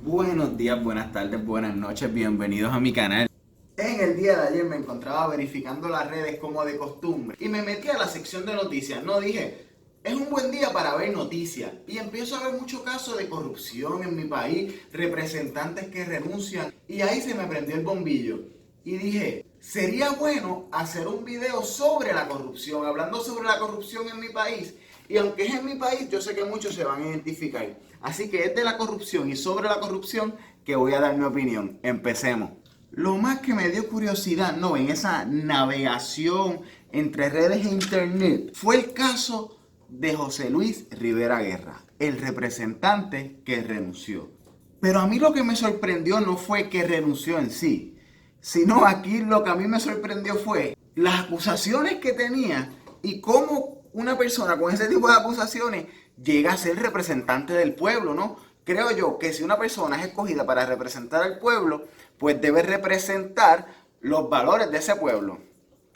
Buenos días, buenas tardes, buenas noches, bienvenidos a mi canal. En el día de ayer me encontraba verificando las redes como de costumbre y me metí a la sección de noticias. No dije, es un buen día para ver noticias. Y empiezo a ver muchos casos de corrupción en mi país, representantes que renuncian. Y ahí se me prendió el bombillo. Y dije, sería bueno hacer un video sobre la corrupción, hablando sobre la corrupción en mi país. Y aunque es en mi país, yo sé que muchos se van a identificar. Así que es de la corrupción y sobre la corrupción que voy a dar mi opinión. Empecemos. Lo más que me dio curiosidad, no, en esa navegación entre redes e internet, fue el caso de José Luis Rivera Guerra, el representante que renunció. Pero a mí lo que me sorprendió no fue que renunció en sí, sino aquí lo que a mí me sorprendió fue las acusaciones que tenía y cómo una persona con ese tipo de acusaciones llega a ser representante del pueblo, ¿no? Creo yo que si una persona es escogida para representar al pueblo, pues debe representar los valores de ese pueblo.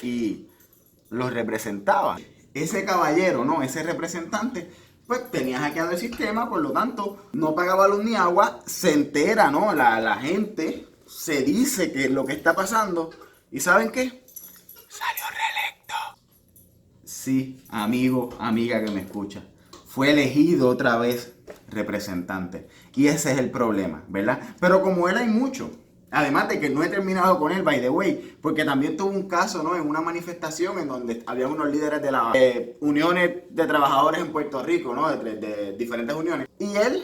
Y los representaba. Ese caballero, ¿no? Ese representante, pues tenía hackeado el sistema, por lo tanto, no pagaba luz ni agua, se entera, ¿no? La gente se dice que lo que está pasando, ¿y saben qué? Salió reelecto. Sí, amigo, amiga que me escucha, fue elegido otra vez representante. Y ese es el problema, ¿verdad? Pero como él hay mucho. Además de que no he terminado con él, by the way, porque también tuvo un caso, ¿no? En una manifestación en donde había unos líderes de las uniones de trabajadores en Puerto Rico, ¿no? De diferentes uniones. Y él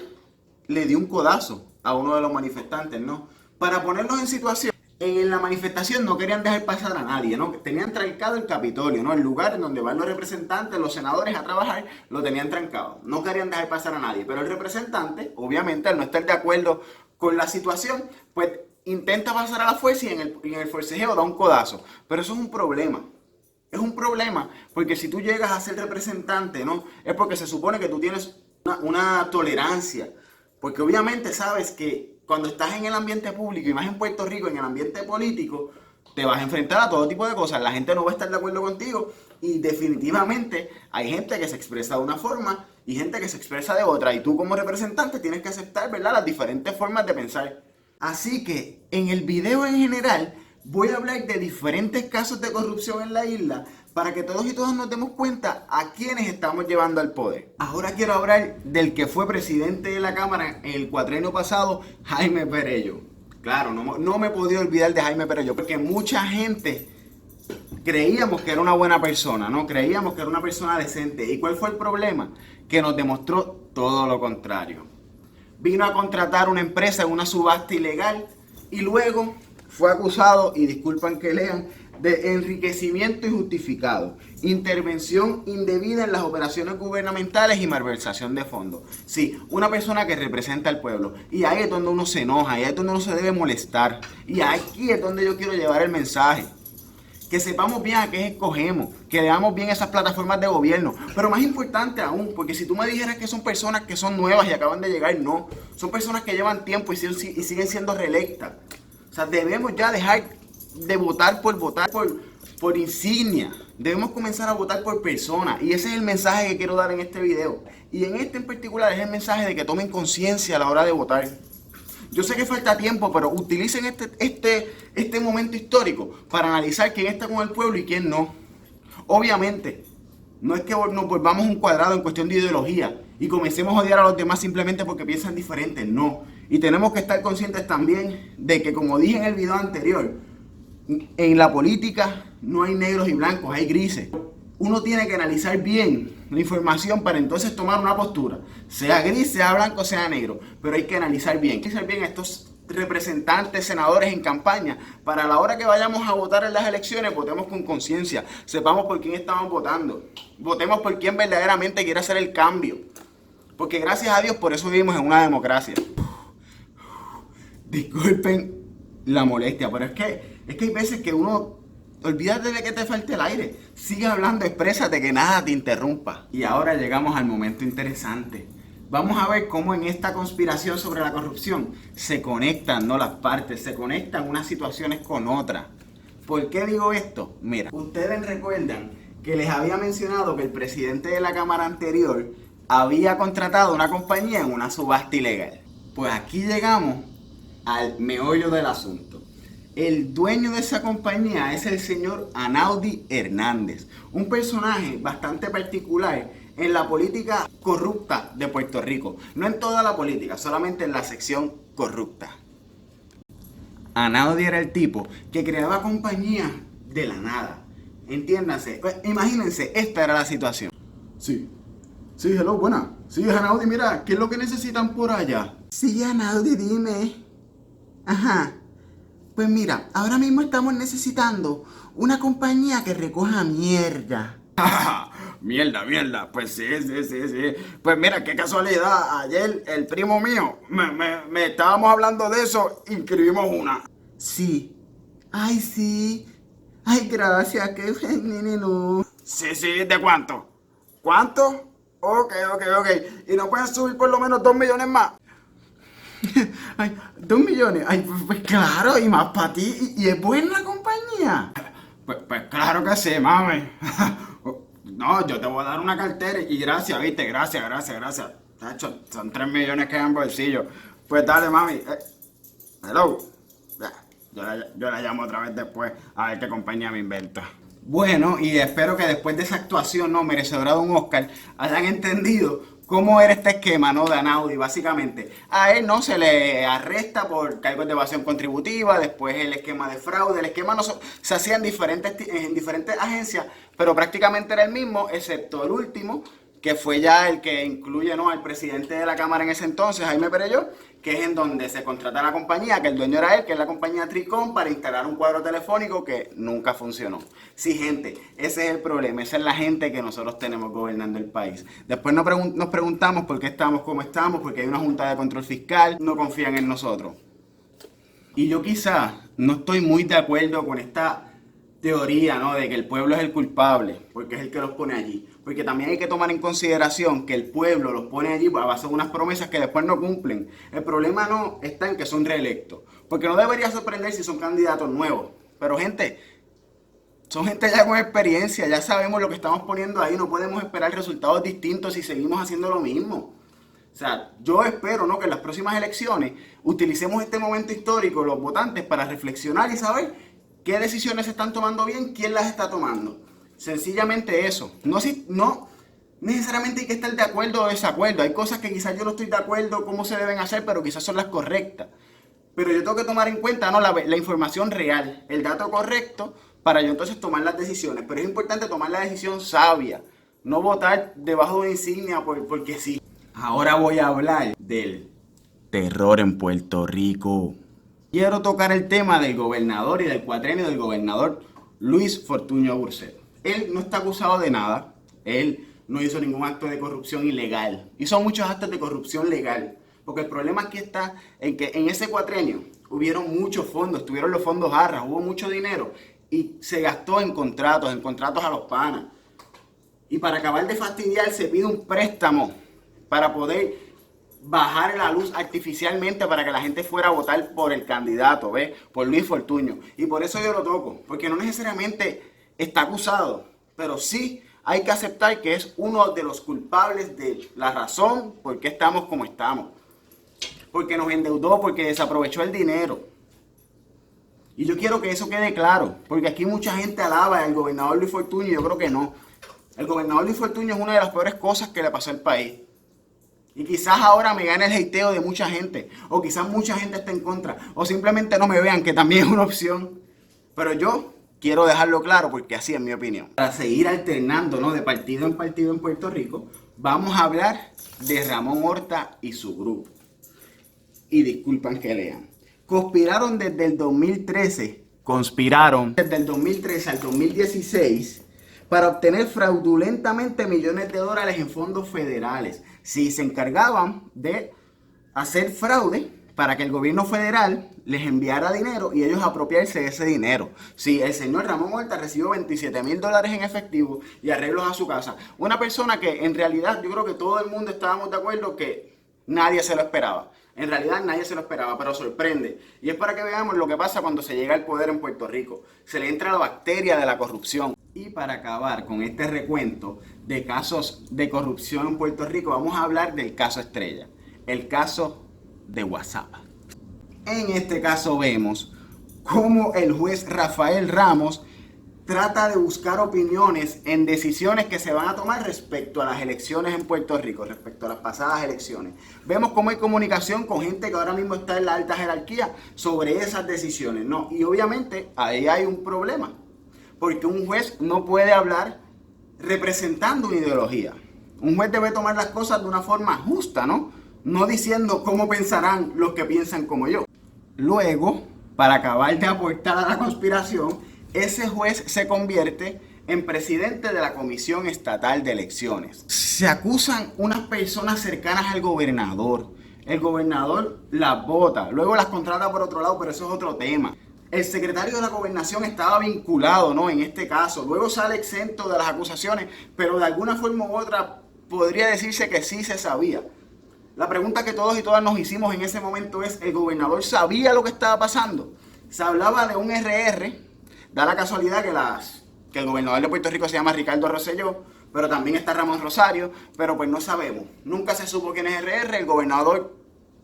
le dio un codazo a uno de los manifestantes, ¿no? Para ponerlos en situación. En la manifestación no querían dejar pasar a nadie, ¿no? Tenían trancado el Capitolio, ¿no? El lugar en donde van los representantes, los senadores a trabajar, lo tenían trancado. No querían dejar pasar a nadie. Pero el representante, obviamente, al no estar de acuerdo con la situación, pues intenta pasar a la fuerza y en el forcejeo da un codazo. Pero eso es un problema. Es un problema porque si tú llegas a ser representante, ¿no? Es porque se supone que tú tienes una tolerancia. Porque obviamente sabes que cuando estás en el ambiente público y más en Puerto Rico, en el ambiente político, te vas a enfrentar a todo tipo de cosas. La gente no va a estar de acuerdo contigo y definitivamente hay gente que se expresa de una forma y gente que se expresa de otra. Y tú como representante tienes que aceptar, ¿verdad?, las diferentes formas de pensar. Así que en el video en general voy a hablar de diferentes casos de corrupción en la isla para que todos y todas nos demos cuenta a quiénes estamos llevando al poder. Ahora quiero hablar del que fue presidente de la Cámara en el cuatrienio pasado, Jaime Perello. Claro, no me he podido olvidar de Jaime Perello porque mucha gente creíamos que era una buena persona, ¿no? Creíamos que era una persona decente. ¿Y cuál fue el problema? Que nos demostró todo lo contrario. Vino a contratar una empresa en una subasta ilegal y luego fue acusado, y disculpan que lean, de enriquecimiento injustificado, intervención indebida en las operaciones gubernamentales y malversación de fondos. Sí, una persona que representa al pueblo. Y ahí es donde uno se enoja, ahí es donde uno se debe molestar. Y aquí es donde yo quiero llevar el mensaje. Que sepamos bien a qué escogemos, que veamos bien esas plataformas de gobierno. Pero más importante aún, porque si tú me dijeras que son personas que son nuevas y acaban de llegar, no. Son personas que llevan tiempo y siguen siendo reelectas. O sea, debemos ya dejar de votar por insignia. Debemos comenzar a votar por personas. Y ese es el mensaje que quiero dar en este video. Y en este en particular es el mensaje de que tomen conciencia a la hora de votar. Yo sé que falta tiempo, pero utilicen este momento histórico para analizar quién está con el pueblo y quién no. Obviamente, no es que nos volvamos un cuadrado en cuestión de ideología y comencemos a odiar a los demás simplemente porque piensan diferente, no. Y tenemos que estar conscientes también de que, como dije en el video anterior, en la política no hay negros y blancos, hay grises. Uno tiene que analizar bien la información para entonces tomar una postura, sea gris, sea blanco, sea negro, pero hay que analizar bien. Hay que analizar bien a estos representantes, senadores en campaña, para la hora que vayamos a votar en las elecciones, votemos con conciencia, sepamos por quién estamos votando, votemos por quién verdaderamente quiere hacer el cambio, porque gracias a Dios por eso vivimos en una democracia. Disculpen la molestia, pero es que hay veces que uno... Olvídate de que te falte el aire. Sigue hablando, exprésate, que nada te interrumpa. Y ahora llegamos al momento interesante. Vamos a ver cómo en esta conspiración sobre la corrupción se conectan, ¿no?, las partes, se conectan unas situaciones con otras. ¿Por qué digo esto? Mira, ustedes recuerdan que les había mencionado que el presidente de la Cámara anterior había contratado una compañía en una subasta ilegal. Pues aquí llegamos al meollo del asunto. El dueño de esa compañía es el señor Anaudi Hernández, un personaje bastante particular en la política corrupta de Puerto Rico. No en toda la política, solamente en la sección corrupta. Anaudi era el tipo que creaba compañías de la nada. Entiéndase, imagínense, esta era la situación. Sí, sí, hello, buena. Sí, Anaudi, mira, ¿qué es lo que necesitan por allá? Sí, Anaudi, dime. Ajá. Pues mira, ahora mismo estamos necesitando una compañía que recoja mierda. Mierda. Pues sí. Pues mira, qué casualidad. Ayer el primo mío, me estábamos hablando de eso, inscribimos una. Sí. Ay, sí. Ay, gracias, qué no. Sí, ¿de cuánto? ¿Cuánto? Ok. ¿Y no pueden subir por lo menos 2 millones más? Ay, 2 millones. Ay, pues claro, y más para ti. ¿Y es buena la compañía? Pues claro que sí, mami. No, yo te voy a dar una cartera y gracias, viste, gracias. Tacho, son 3 millones que hay en bolsillo. Pues dale, mami. Hello. Yo la llamo otra vez después a ver qué compañía me invento. Bueno, y espero que después de esa actuación no merecedora de un Oscar hayan entendido cómo era este esquema, ¿no? De Anaudi. Básicamente, a él no se le arresta por cargos de evasión contributiva, después el esquema de fraude. El esquema no se hacía en diferentes agencias, pero prácticamente era el mismo, excepto el último, que fue ya el que incluye, ¿no?, al presidente de la Cámara en ese entonces, Jaime Perelló, que es en donde se contrata la compañía, que el dueño era él, que es la compañía Tricom, para instalar un cuadro telefónico que nunca funcionó. Sí, gente, ese es el problema, esa es la gente que nosotros tenemos gobernando el país. Después nos preguntamos por qué estamos como estamos, porque hay una junta de control fiscal, no confían en nosotros. Y yo quizás no estoy muy de acuerdo con esta teoría, ¿no?, de que el pueblo es el culpable, porque es el que los pone allí. Porque también hay que tomar en consideración que el pueblo los pone allí a base de unas promesas que después no cumplen. El problema no está en que son reelectos, porque no debería sorprender si son candidatos nuevos. Pero gente, son gente ya con experiencia, ya sabemos lo que estamos poniendo ahí, no podemos esperar resultados distintos si seguimos haciendo lo mismo. O sea, yo espero, ¿no?, que en las próximas elecciones utilicemos este momento histórico, los votantes, para reflexionar y saber qué decisiones se están tomando bien, quién las está tomando. Sencillamente eso. No necesariamente hay que estar de acuerdo o desacuerdo. Hay cosas que quizás yo no estoy de acuerdo cómo se deben hacer, pero quizás son las correctas. Pero yo tengo que tomar en cuenta, ¿no?, la información real, el dato correcto, para yo entonces tomar las decisiones. Pero es importante tomar la decisión sabia, no votar debajo de una insignia porque sí. Ahora voy a hablar del terror en Puerto Rico. Quiero tocar el tema del gobernador y del cuatrenio del gobernador Luis Fortuño Burset. Él no está acusado de nada, él no hizo ningún acto de corrupción ilegal, hizo muchos actos de corrupción legal, porque el problema aquí está en que en ese cuatrenio hubieron muchos fondos, estuvieron los fondos Arras, hubo mucho dinero y se gastó en contratos a los panas. Y para acabar de fastidiar se pide un préstamo para poder bajar la luz artificialmente para que la gente fuera a votar por el candidato, ¿ves?, por Luis Fortuño. Y por eso yo lo toco, porque no necesariamente está acusado, pero sí hay que aceptar que es uno de los culpables de la razón por qué estamos como estamos. Porque nos endeudó, porque desaprovechó el dinero. Y yo quiero que eso quede claro, porque aquí mucha gente alaba al gobernador Luis Fortuño y yo creo que no. El gobernador Luis Fortuño es una de las peores cosas que le pasó al país. Y quizás ahora me gane el hateo de mucha gente, o quizás mucha gente esté en contra, o simplemente no me vean, que también es una opción. Pero yo quiero dejarlo claro porque así es mi opinión. Para seguir alternando, ¿no?, de partido en partido en Puerto Rico, vamos a hablar de Ramón Horta y su grupo. Y disculpan que lean. Conspiraron desde el 2013 al 2016 para obtener fraudulentamente millones de dólares en fondos federales. Sí, se encargaban de hacer fraude para que el gobierno federal les enviara dinero y ellos apropiarse de ese dinero. Sí, el señor Ramón Horta recibió $27,000 en efectivo y arreglos a su casa. Una persona que en realidad yo creo que todo el mundo estábamos de acuerdo que nadie se lo esperaba. En realidad nadie se lo esperaba, pero sorprende. Y es para que veamos lo que pasa cuando se llega al poder en Puerto Rico. Se le entra la bacteria de la corrupción. Y para acabar con este recuento de casos de corrupción en Puerto Rico, vamos a hablar del caso Estrella. El caso de WhatsApp. En este caso vemos cómo el juez Rafael Ramos trata de buscar opiniones en decisiones que se van a tomar respecto a las elecciones en Puerto Rico, respecto a las pasadas elecciones. Vemos cómo hay comunicación con gente que ahora mismo está en la alta jerarquía sobre esas decisiones, ¿no? Y obviamente ahí hay un problema, porque un juez no puede hablar representando una ideología. Un juez debe tomar las cosas de una forma justa, ¿no? No diciendo cómo pensarán los que piensan como yo. Luego, para acabar de aportar a la conspiración, ese juez se convierte en presidente de la Comisión Estatal de Elecciones. Se acusan unas personas cercanas al gobernador. El gobernador las vota, luego las contrata por otro lado, pero eso es otro tema. El secretario de la Gobernación estaba vinculado, ¿no? En este caso. Luego sale exento de las acusaciones, pero de alguna forma u otra podría decirse que sí se sabía. La pregunta que todos y todas nos hicimos en ese momento es, ¿el gobernador sabía lo que estaba pasando? Se hablaba de un RR. Da la casualidad que el gobernador de Puerto Rico se llama Ricardo Rosselló, pero también está Ramón Rosario, pero pues no sabemos. Nunca se supo quién es RR. El gobernador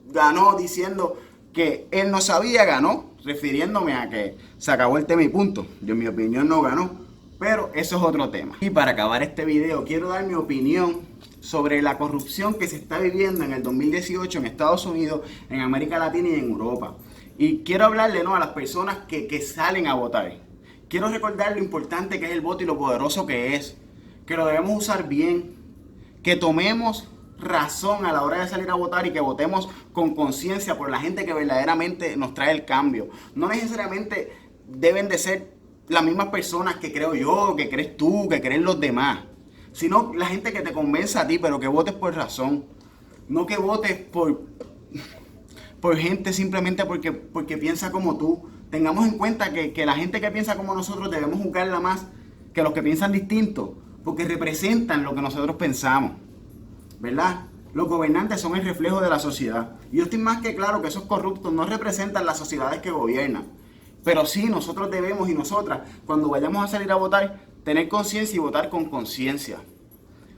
ganó diciendo que él no sabía, ganó, refiriéndome a que se acabó el tema y punto. Yo en mi opinión no ganó, pero eso es otro tema. Y para acabar este video quiero dar mi opinión sobre la corrupción que se está viviendo en el 2018 en Estados Unidos, en América Latina y en Europa. Y quiero hablarle, ¿no?, a las personas que salen a votar. Quiero recordar lo importante que es el voto y lo poderoso que es, que lo debemos usar bien, que tomemos razón a la hora de salir a votar y que votemos con conciencia por la gente que verdaderamente nos trae el cambio. No necesariamente deben de ser las mismas personas que creo yo, que crees tú, que creen los demás, sino la gente que te convenza a ti, pero que votes por razón, no que votes por gente simplemente porque piensa como tú. Tengamos en cuenta que la gente que piensa como nosotros debemos juzgarla más que los que piensan distinto, porque representan lo que nosotros pensamos, ¿verdad? Los gobernantes son el reflejo de la sociedad. Y yo estoy más que claro que esos corruptos no representan las sociedades que gobiernan. Pero sí, nosotros debemos y nosotras, cuando vayamos a salir a votar, tener conciencia y votar con conciencia.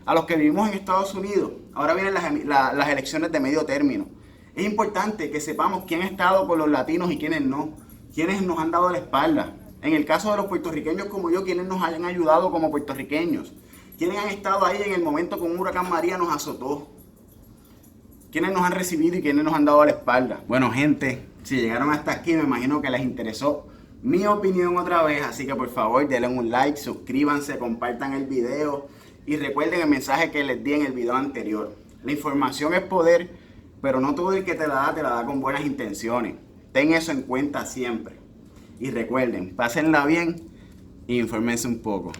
A los que vivimos en Estados Unidos, ahora vienen las elecciones de medio término. Es importante que sepamos quién ha estado con los latinos y quiénes no. Quiénes nos han dado la espalda. En el caso de los puertorriqueños como yo, quienes nos hayan ayudado como puertorriqueños. Quienes han estado ahí en el momento que un huracán María nos azotó. Quienes nos han recibido y quienes nos han dado la espalda. Bueno, gente, si llegaron hasta aquí, me imagino que les interesó mi opinión otra vez. Así que por favor, denle un like, suscríbanse, compartan el video. Y recuerden el mensaje que les di en el video anterior. La información es poder, pero no todo el que te la da con buenas intenciones. Ten eso en cuenta siempre. Y recuerden, pásenla bien e infórmense un poco.